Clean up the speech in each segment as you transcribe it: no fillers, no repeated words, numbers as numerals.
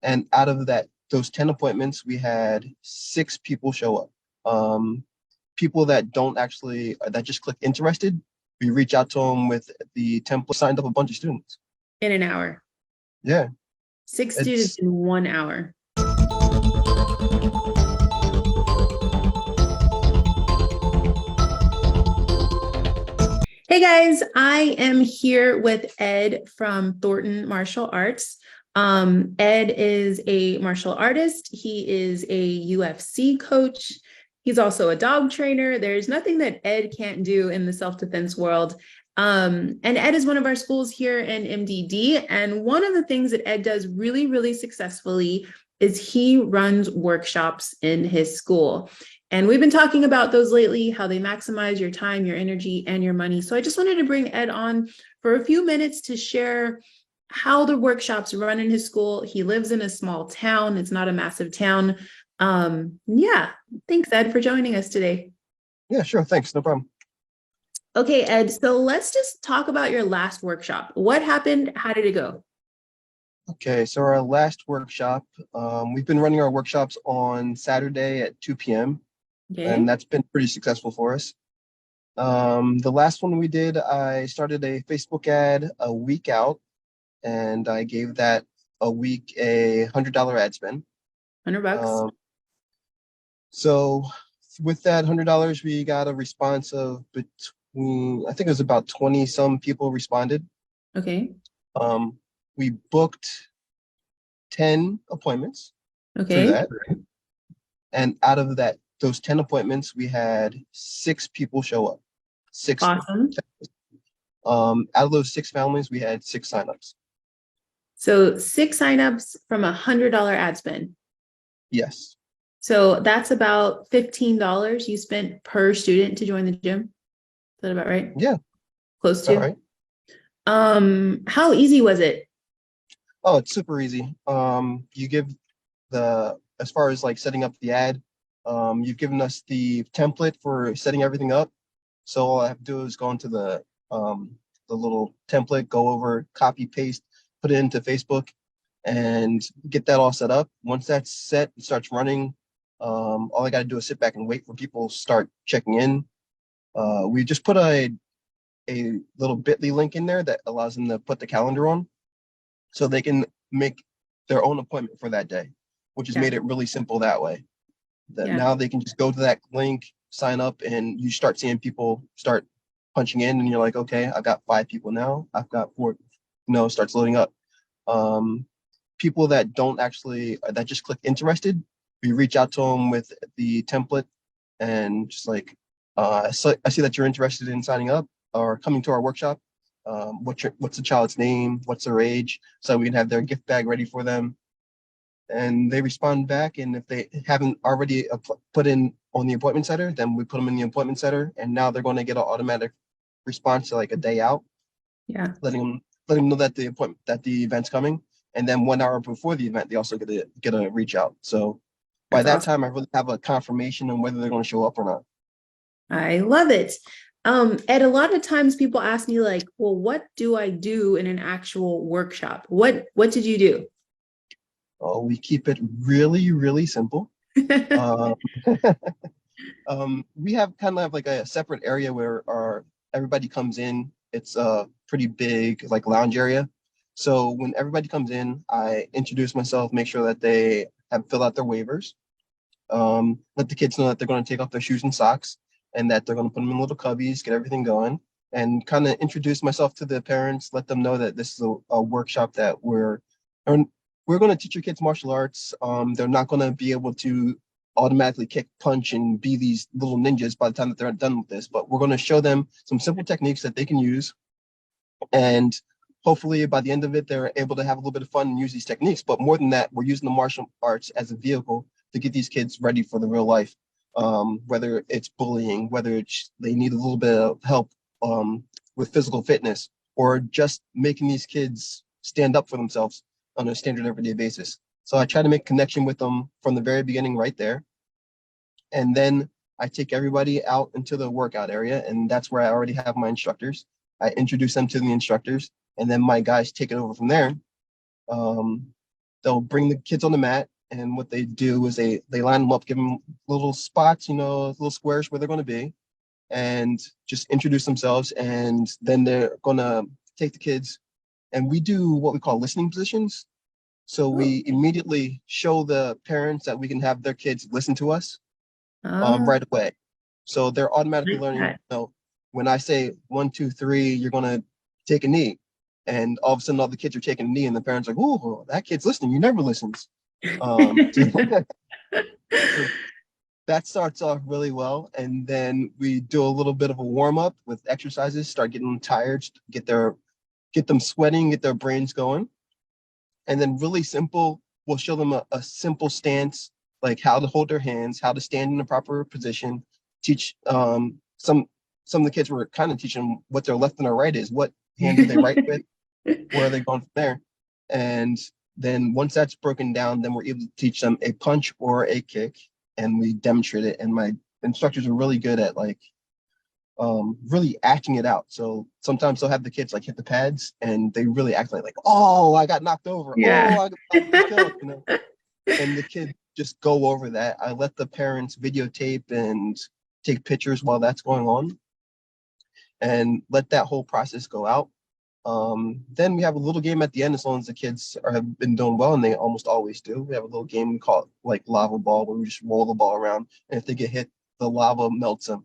And out of those 10 appointments, we had 6 people show up. People that don't actually, that just click interested, we reach out to them with the template, signed up a bunch of students. In an hour. Yeah. 6 students in 1 hour. Hey guys, I am here with Ed from Thornton Martial Arts. Ed is a martial artist. He is a UFC coach. He's also a dog trainer. There's nothing that Ed can't do in the self-defense world. And Ed is one of our schools here in MDD. And one of the things that Ed does really, really successfully is he runs workshops in his school. And we've been talking about those lately, how they maximize your time, your energy, and your money. So I just wanted to bring Ed on for a few minutes to share how the workshops run in his school. He lives in a small town. It's not a massive town. Yeah, thanks, Ed, for joining us today. Yeah, sure. Thanks. No problem. Okay, Ed, so let's just talk about your last workshop. What happened? How did it go? Okay, so our last workshop, we've been running our workshops on Saturday at 2 p.m. Okay. And that's been pretty successful for us. The last one we did, I started a Facebook ad a week out, and I gave that a week a $100 ad spend. $100. So with that $100, we got a response of between, I think it was about 20 some people responded. Okay. We booked 10 appointments Okay. through that. And out of those 10 appointments, we had 6 people show up. 6. Awesome. Out of those 6 families, we had 6 signups. So 6 signups from $100 ad spend. Yes. So that's about $15 you spent per student to join the gym. Is that about right? Yeah. Close to. All right. How easy was it? Oh, it's super easy. You give as far as like setting up the ad, you've given us the template for setting everything up. So all I have to do is go into the little template, go over, copy, paste, put it into Facebook, and get that all set up. Once that's set, it starts running. All I got to do is sit back and wait for people to start checking in. We just put a little bit.ly link in there that allows them to put the calendar on, so they can make their own appointment for that day, which has made it really simple that way. Now they can just go to that link, sign up, and you start seeing people start punching in, and you're like, okay, I've got 5 people now. I've got 4, starts loading up. People that don't actually, that just click interested, we reach out to them with the template and just like, so I see that you're interested in signing up or coming to our workshop. What's the child's name? What's their age? So we can have their gift bag ready for them. And they respond back. And if they haven't already put in on the appointment setter, then we put them in the appointment setter. And now they're going to get an automatic response to like a day out. Yeah. Letting them know that the event's coming. And then 1 hour before the event, they also get a reach out. So by that time, I really have a confirmation on whether they're going to show up or not. I love it. Ed, a lot of times people ask me like, well, what do I do in an actual workshop? What did you do? Oh, we keep it really, really simple. We have kind of like a separate area where everybody comes in. It's a pretty big like lounge area. So when everybody comes in, I introduce myself, make sure that they have filled out their waivers. Let the kids know that they're going to take off their shoes and socks, and that they're going to put them in little cubbies, get everything going, and kind of introduce myself to the parents, let them know that this is a workshop that we're going to teach your kids martial arts. They're not going to be able to automatically kick, punch, and be these little ninjas by the time that they're done with this, but we're going to show them some simple techniques that they can use. And hopefully by the end of it, they're able to have a little bit of fun and use these techniques. But more than that, we're using the martial arts as a vehicle to get these kids ready for the real life. Whether it's bullying, whether they need a little bit of help with physical fitness, or just making these kids stand up for themselves on a standard everyday basis. So I try to make connection with them from the very beginning right there. And then I take everybody out into the workout area, and that's where I already have my instructors. I introduce them to the instructors, and then my guys take it over from there. they'll bring the kids on the mat, and what they do is they line them up, give them little spots, little squares where they're going to be, and just introduce themselves, and then they're going to take the kids, and we do what we call listening positions. So Oh, we immediately show the parents that we can have their kids listen to us oh, right away. So they're automatically like learning, that. when I say 1, 2, 3, you're gonna take a knee. And all of a sudden all the kids are taking a knee and the parents are like, oh, that kid's listening. He never listens. So, so that starts off really well. And then we do a little bit of a warm up with exercises, start getting them tired, get them sweating, get their brains going. And then really simple, we'll show them a simple stance, like how to hold their hands, how to stand in the proper position, teach some of the kids were kind of teaching them what their left and their right is, what hand do they write with, where are they going from there. And then once that's broken down, then we're able to teach them a punch or a kick, and we demonstrate it. And my instructors are really good at really acting it out. So sometimes they'll have the kids like hit the pads and they really act like, oh, I got knocked over. Yeah. Oh, I got killed. And the kids just go over that. I let the parents videotape and take pictures while that's going on and let that whole process go out. Then we have a little game at the end, as long as the kids have been doing well, and they almost always do. We have a little game called like lava ball, where we just roll the ball around, and if they get hit, the lava melts them.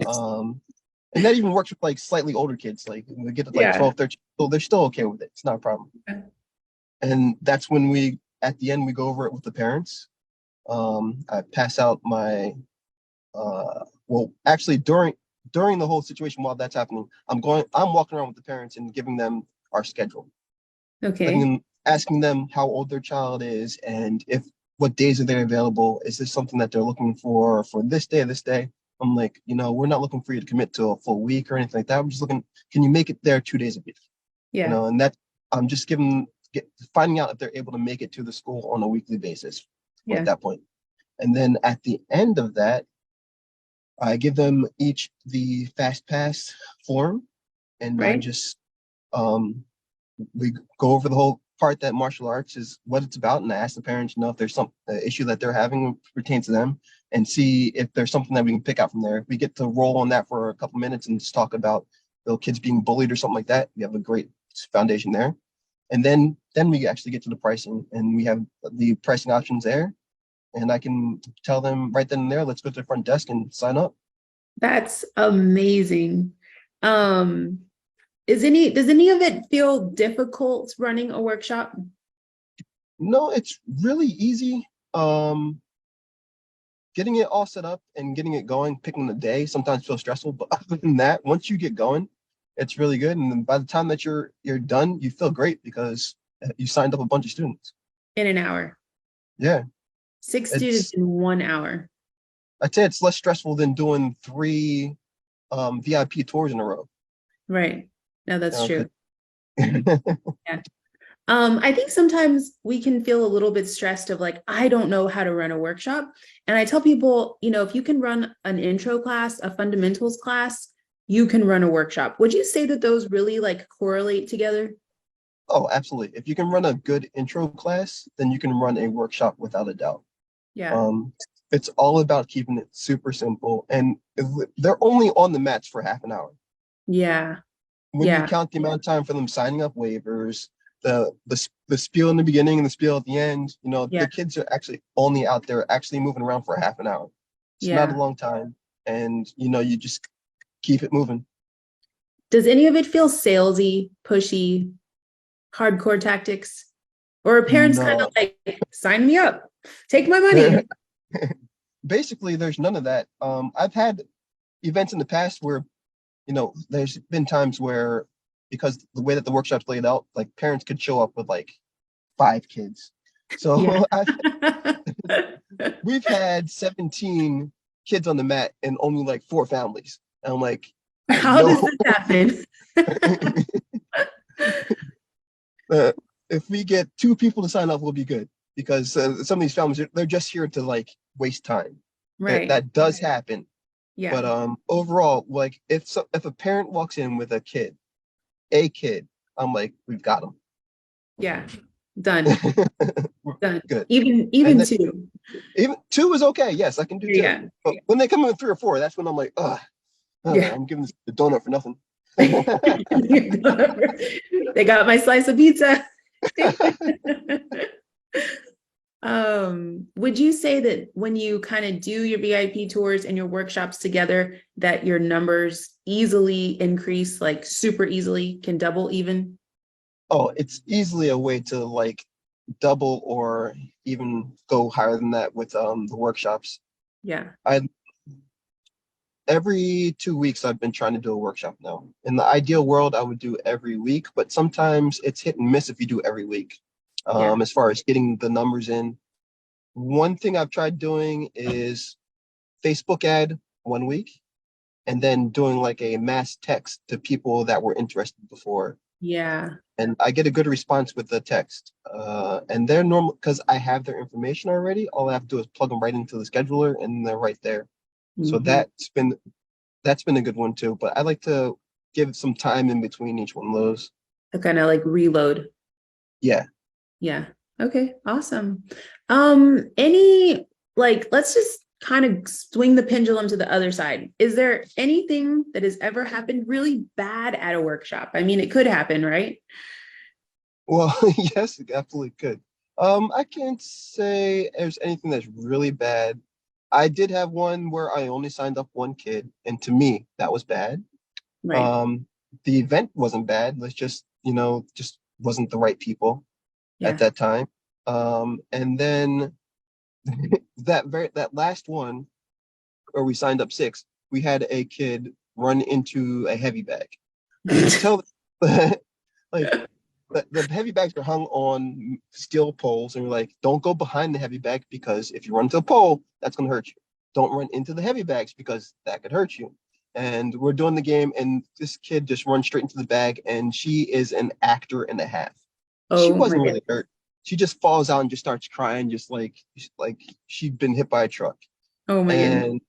And that even works with like slightly older kids. Like when we get to like Yeah. 12, 13, so they're still okay with it. It's not a problem. And that's when at the end, we go over it with the parents. I pass out well, actually during the whole situation while that's happening, I'm walking around with the parents and giving them our schedule, letting Okay. them, asking them how old their child is and if what days are they available. Is this something that they're looking for this day or this day? I'm like, we're not looking for you to commit to a full week or anything like that. I'm just looking, can you make it there 2 days a week? Yeah. And that I'm just finding out if they're able to make it to the school on a weekly basis at Yeah. that point. And then at the end of that, I give them each the fast pass form, and I Right. just we go over the whole part that martial arts is what it's about, and I ask the parents, if there's some issue that they're having pertains to them, and see if there's something that we can pick out from there. If we get to roll on that for a couple minutes and just talk about the kids being bullied or something like that, we have a great foundation there. And then we actually get to the pricing, and we have the pricing options there, and I can tell them right then and there, let's go to the front desk and sign up. That's amazing. Um, does any of it feel difficult running a workshop? No, it's really easy. Getting it all set up and getting it going, picking the day sometimes feels stressful, but other than that, once you get going, it's really good. And then by the time that you're done, you feel great because you signed up a bunch of students. In an hour. Yeah, 6 students it's in 1 hour. I'd say it's less stressful than doing 3 VIP tours in a row. Right. No, that's true. 'Cause- Yeah. I think sometimes we can feel a little bit stressed of like, I don't know how to run a workshop. And I tell people, if you can run an intro class, a fundamentals class, you can run a workshop. Would you say that those really like correlate together? Oh, absolutely. If you can run a good intro class, then you can run a workshop without a doubt. Yeah. Um, it's all about keeping it super simple, and they're only on the mats for half an hour. Yeah. When you Yeah. count the amount of time for them signing up waivers, the spiel in the beginning and the spiel at the end, Yeah. the kids are actually only out there actually moving around for half an hour. It's not a Yeah. long time, and you just keep it moving. Does any of it feel salesy, pushy, hardcore tactics? Or are parents kind of No, like, sign me up, take my money? basically, there's none of that. I've had events in the past where there's been times where, because the way that the workshop's laid out, like parents could show up with like 5 kids. Yeah. So we've had 17 kids on the mat and only like 4 families. And I'm like, I How does know this happen? if we get 2 people to sign up, we'll be good, because some of these families, they're just here to like waste time. Right. That does happen. Yeah. But overall, like if a parent walks in with a kid, I'm like, we've got them. Yeah. Done. We're Done. good. And Even then two. even two is okay. Yes, I can do two. Yeah. But when they come in with three or four, that's when I'm like, Yeah. I'm giving this the donut for nothing. They got my slice of pizza. Would you say that when you kind of do your VIP tours and your workshops together, that your numbers easily increase, like super easily, can double even? Oh, it's easily a way to like double or even go higher than that with the workshops. Yeah. I Every 2 weeks I've been trying to do a workshop now. In the ideal world, I would do every week, but sometimes it's hit and miss if you do every week. Yeah. As far as getting the numbers in. One thing I've tried doing is Facebook ad 1 week and then doing like a mass text to people that were interested before. Yeah. And I get a good response with the text. And they're normal because I have their information already. All I have to do is plug them right into the scheduler and they're right there. So Mhm. that's been a good one too. But I like to give some time in between each one of those. To kind of like reload. Yeah. Yeah. Okay. Awesome. Any like let's just kind of swing the pendulum to the other side. Is there anything that has ever happened really bad at a workshop? I mean, it could happen, right? Well, yes, it absolutely could. I can't say there's anything that's really bad. I did have one where I only signed up one kid, and to me, that was bad. Right. Um, the event wasn't bad. Let's just, just wasn't the right people at Yeah. that time. And then that last one where we signed up six, we had a kid run into a heavy bag. You could tell like the heavy bags are hung on steel poles, and we're like, don't go behind the heavy bag because if you run into a pole, that's gonna hurt you. Don't run into the heavy bags because that could hurt you. And we're doing the game, and this kid just runs straight into the bag, and she is an actor and a half. She Oh my wasn't God. really hurt. She just falls out and just starts crying, just like she'd been hit by a truck. Oh my goodness. And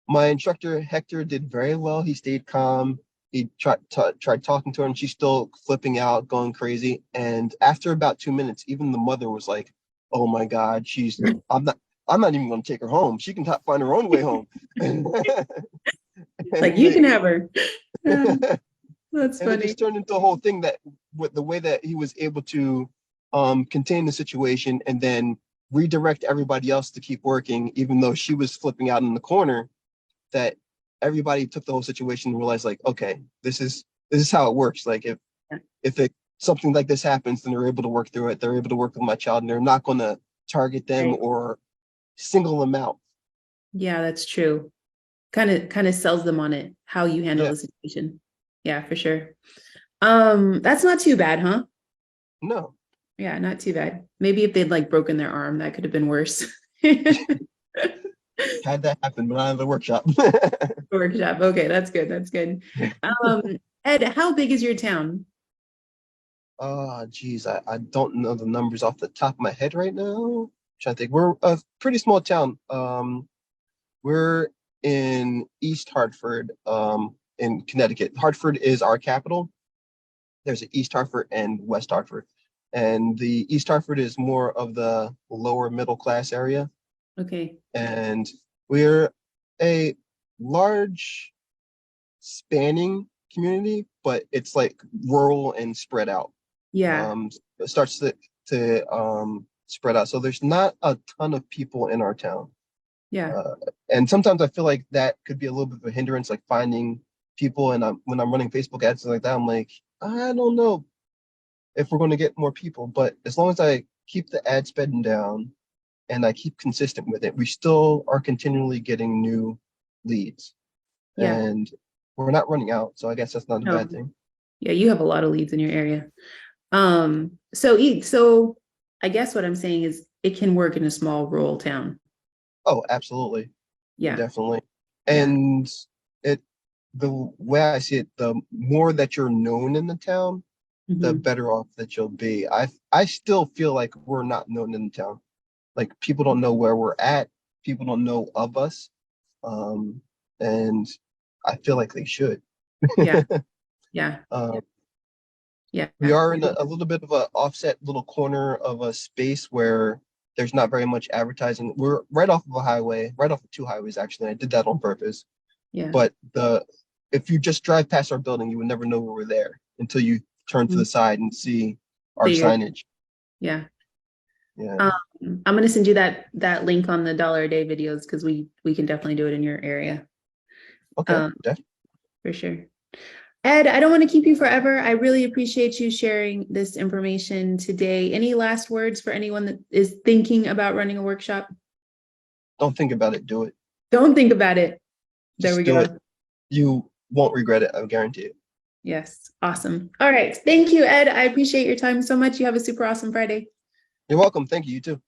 my instructor Hector did very well. He stayed calm. He tried talking to her, and she's still flipping out, going crazy. And after about 2 minutes, even the mother was like, "Oh my God, she's I'm not even going to take her home. She can find her own way home." and, Like and you they, can have her. Yeah, and that's it funny. just turned into a whole thing that with the way that he was able to contain the situation and then redirect everybody else to keep working, even though she was flipping out in the corner that everybody took the whole situation and realized like, okay, this is how it works. Like if something like this happens, then they're able to work through it. They're able to work with my child, and they're not going to target them Right. or single them out. Yeah, that's true. Kind of sells them on it, how you handle Yeah, the situation. Yeah, for sure. That's not too bad, huh? no, Yeah, not too bad. Maybe if they'd like broken their arm, that could have been worse. had that happen, but not in the workshop. Workshop. Okay, that's good. That's good. Um, Ed, how big is your town? Oh, geez, I don't know the numbers off the top of my head right now. Trying to think, we're a pretty small town. We're in East Hartford, in Connecticut. Hartford is our capital. There's an East Hartford and West Hartford. And the East Hartford is more of the lower middle class area. Okay. And we're a large spanning community, but it's like rural and spread out. Yeah. Um, it starts to spread out. So there's not a ton of people in our town. Yeah. Uh, and sometimes I feel like that could be a little bit of a hindrance, like finding people. And when I'm running Facebook ads and like that, I'm like, I don't know if we're going to get more people. But as long as I keep the ad spending down and I keep consistent with it, we still are continually getting new leads. Yeah. And we're not running out. So I guess that's not a No. bad thing. Yeah, you have a lot of leads in your area. So I guess what I'm saying is it can work in a small rural town. Oh, absolutely. Yeah. Definitely. Yeah. And it the way I see it, the more that you're known in the town, the Mhm. better off that you'll be. I still feel like we're not known in the town. Like people don't know where we're at. People don't know of us. Um, and I feel like they should. Yeah. Yeah. Um, Yeah. We are in a little bit of a offset little corner of a space where there's not very much advertising. We're right off of a highway, right off of two highways actually. I did that on purpose. Yeah. But if you just drive past our building, you would never know we were there until you turn to the side and see our signage. Yeah. Yeah. I'm gonna send you that link on the dollar a day videos because we can definitely do it in your area. Okay. For sure. Ed, I don't want to keep you forever. I really appreciate you sharing this information today. Any last words for anyone that is thinking about running a workshop? Don't think about it. Do it. Don't think about it. There Just we do go. it. You won't regret it. I guarantee it. Yes. Awesome. All right. Thank you, Ed. I appreciate your time so much. You have a super awesome Friday. You're welcome. Thank you. You too.